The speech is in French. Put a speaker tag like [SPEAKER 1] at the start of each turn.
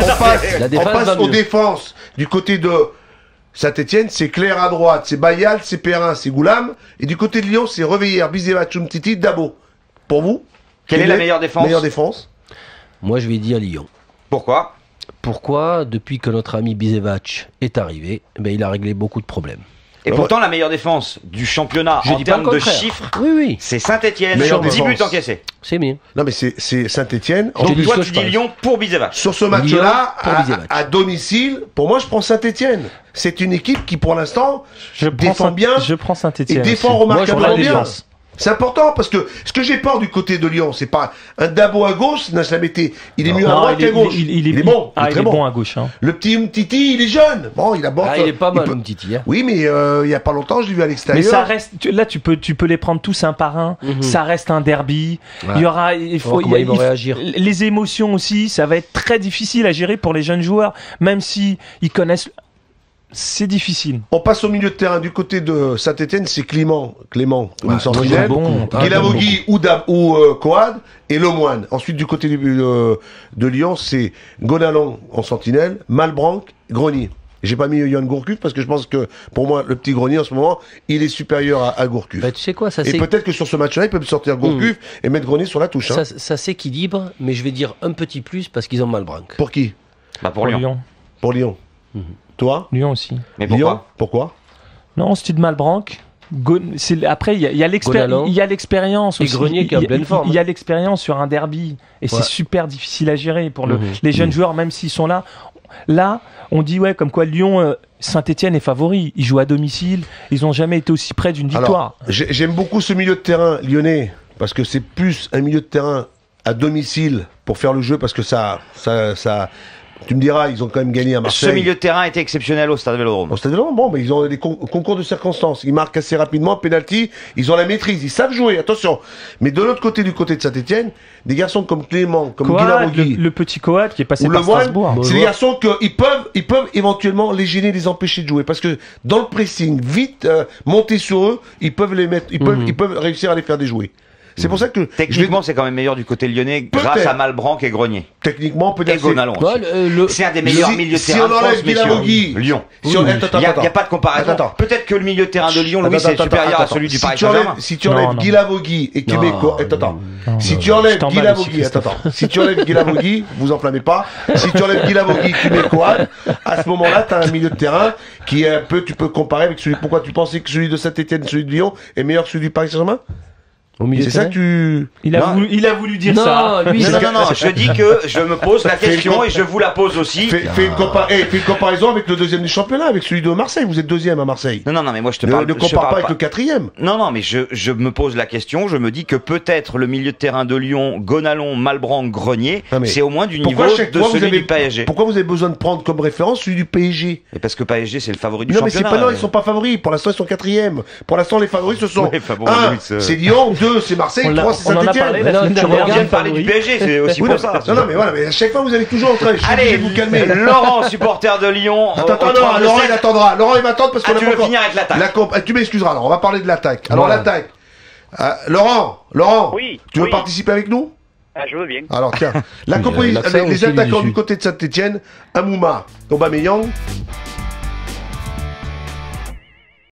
[SPEAKER 1] On passe aux défenses. Du côté de Saint-Etienne, c'est Claire à droite, c'est Bayal, c'est Perrin, c'est Goulam. Et du côté de Lyon, c'est Reveillère, Bizevac, Umtiti, Dabo. Pour vous,
[SPEAKER 2] quelle est la meilleure
[SPEAKER 1] défense?
[SPEAKER 3] Moi, je vais dire Lyon.
[SPEAKER 2] Pourquoi?
[SPEAKER 3] Pourquoi, depuis que notre ami Bizevac est arrivé, il a réglé beaucoup de problèmes.
[SPEAKER 2] Et pourtant, la meilleure défense du championnat en termes de chiffres, c'est Saint-Etienne sur 10 buts encaissés.
[SPEAKER 3] C'est bien.
[SPEAKER 1] Non, mais c'est Saint-Etienne.
[SPEAKER 2] Donc toi, tu dis Lyon pour Bizevac.
[SPEAKER 1] Sur ce match-là, à domicile, pour moi, je prends Saint-Etienne. C'est une équipe qui, pour l'instant, défend bien.
[SPEAKER 4] Je prends Saint-Etienne.
[SPEAKER 1] Et défend remarquablement bien. C'est important parce que ce que j'ai peur du côté de Lyon, c'est pas un Dabo à gauche, n'a jamais été. Il est mieux à droite qu'à gauche.
[SPEAKER 4] Il est bon. Il est bon à gauche. Hein.
[SPEAKER 1] Le petit Umtiti, il est jeune. Bon, il aborde.
[SPEAKER 3] Il est pas mal, Umtiti. Hein.
[SPEAKER 1] Oui, mais il y a pas longtemps, je l'ai vu à l'extérieur.
[SPEAKER 4] Mais ça reste. Là, tu peux les prendre tous un par un. Ça reste un derby. Ouais. Il faut.
[SPEAKER 3] Ils vont réagir.
[SPEAKER 4] Les émotions aussi, ça va être très difficile à gérer pour les jeunes joueurs, même si ils connaissent. C'est difficile.
[SPEAKER 1] On passe au milieu de terrain. Du côté de Saint-Etienne, c'est Clément, une sentinelle. Guilavogui ou Coad et Lemoine. Ensuite, du côté de Lyon, c'est Gonalon en sentinelle, Malbranc, Grenier. J'ai pas mis Yohan Gourcuff parce que je pense que pour moi, le petit Grenier en ce moment, il est supérieur à Gourcuff.
[SPEAKER 3] Tu sais quoi,
[SPEAKER 1] et peut-être que sur ce match-là, ils peuvent sortir Gourcuff et mettre Grenier sur la touche.
[SPEAKER 3] Ça s'équilibre, mais je vais dire un petit plus parce qu'ils ont Malbranc.
[SPEAKER 1] Pour qui?
[SPEAKER 2] Pour Lyon.
[SPEAKER 1] Pour Lyon. Toi?
[SPEAKER 4] Lyon aussi.
[SPEAKER 2] Mais pourquoi?
[SPEAKER 1] Lyon, pourquoi?
[SPEAKER 4] Non, c'est de Malbranc. Après, il y a l'expérience aussi.
[SPEAKER 3] Et Grenier qui est en pleine forme.
[SPEAKER 4] Il y a l'expérience sur un derby. Et c'est super difficile à gérer pour les jeunes joueurs, même s'ils sont là. Là, on dit comme quoi Lyon, Saint-Etienne est favori. Ils jouent à domicile. Ils n'ont jamais été aussi près d'une victoire.
[SPEAKER 1] J'aime beaucoup ce milieu de terrain lyonnais parce que c'est plus un milieu de terrain à domicile pour faire le jeu parce que ça tu me diras, ils ont quand même gagné à Marseille.
[SPEAKER 2] Ce milieu de terrain était exceptionnel au Stade Vélodrome.
[SPEAKER 1] Au Stade Vélodrome, bon, mais ils ont des concours de circonstances. Ils marquent assez rapidement, penalty, ils ont la maîtrise, ils savent jouer, attention. Mais de l'autre côté, du côté de Saint-Etienne, des garçons comme Clément, comme Guilavogui,
[SPEAKER 4] le petit Coad qui est passé par Strasbourg.
[SPEAKER 1] C'est des garçons qu'ils peuvent éventuellement les gêner, les empêcher de jouer. Parce que dans le pressing, vite, monter sur eux, ils peuvent les mettre, ils peuvent réussir à les faire déjouer. C'est pour ça que
[SPEAKER 2] techniquement c'est quand même meilleur du côté lyonnais grâce à Malbranc et Grenier.
[SPEAKER 1] Techniquement peut-être.
[SPEAKER 2] Et Gonalon. C'est un des meilleurs milieux de terrain.
[SPEAKER 1] Si on enlève Guilavogui,
[SPEAKER 2] Lyon. Il n'y a pas de comparaison. Peut-être que le milieu de terrain de Lyon, Louis, c'est supérieur à celui du Paris Saint-Germain.
[SPEAKER 1] Si tu enlèves Guilavogui et Kiméko, si tu enlèves Guilavogui, vous enflammez pas. Si tu enlèves Guilavogui, Kiméko, à ce moment-là, tu as un milieu de terrain qui est un peu, tu peux comparer avec celui. Pourquoi tu pensais que celui de Saint-Etienne, celui de Lyon est meilleur que celui du Paris Saint-Germain? C'est ça que tu...
[SPEAKER 4] Il a voulu dire ça.
[SPEAKER 2] Non, je dis que je me pose la question et je vous la pose aussi.
[SPEAKER 1] Fais une comparaison avec le deuxième du championnat, avec celui de Marseille. Vous êtes deuxième à Marseille.
[SPEAKER 2] Non, mais moi je te parle...
[SPEAKER 1] Ne compare pas avec le quatrième.
[SPEAKER 2] Non, mais je me pose la question, je me dis que peut-être le milieu de terrain de Lyon, Gonalon, Malbranc, Grenier, c'est au moins du niveau de celui du PSG.
[SPEAKER 1] Pourquoi vous avez besoin de prendre comme référence celui du PSG?
[SPEAKER 2] Parce que PSG c'est le favori du championnat.
[SPEAKER 1] Non, ils sont pas favoris. Pour l'instant, ils sont quatrième. Pour l'instant, les favoris, ce sont... C'est Lyon, 2, c'est Marseille, 3, c'est Saint-Etienne.
[SPEAKER 2] On vient de parler du PSG, c'est aussi pour ça.
[SPEAKER 1] Non, mais voilà, mais à chaque fois, vous allez toujours en train de vous calmer.
[SPEAKER 2] Laurent, supporter de Lyon.
[SPEAKER 1] Attends, Laurent, il attendra. Laurent, il m'attend parce qu'on
[SPEAKER 2] tu veux finir avec l'attaque.
[SPEAKER 1] Tu m'excuseras, alors on va parler de l'attaque. Alors, l'attaque. Laurent, tu veux participer avec nous?
[SPEAKER 5] Je veux bien.
[SPEAKER 1] Alors, tiens, les attaquants du côté de Saint-Etienne, Amouma, Aubameyang,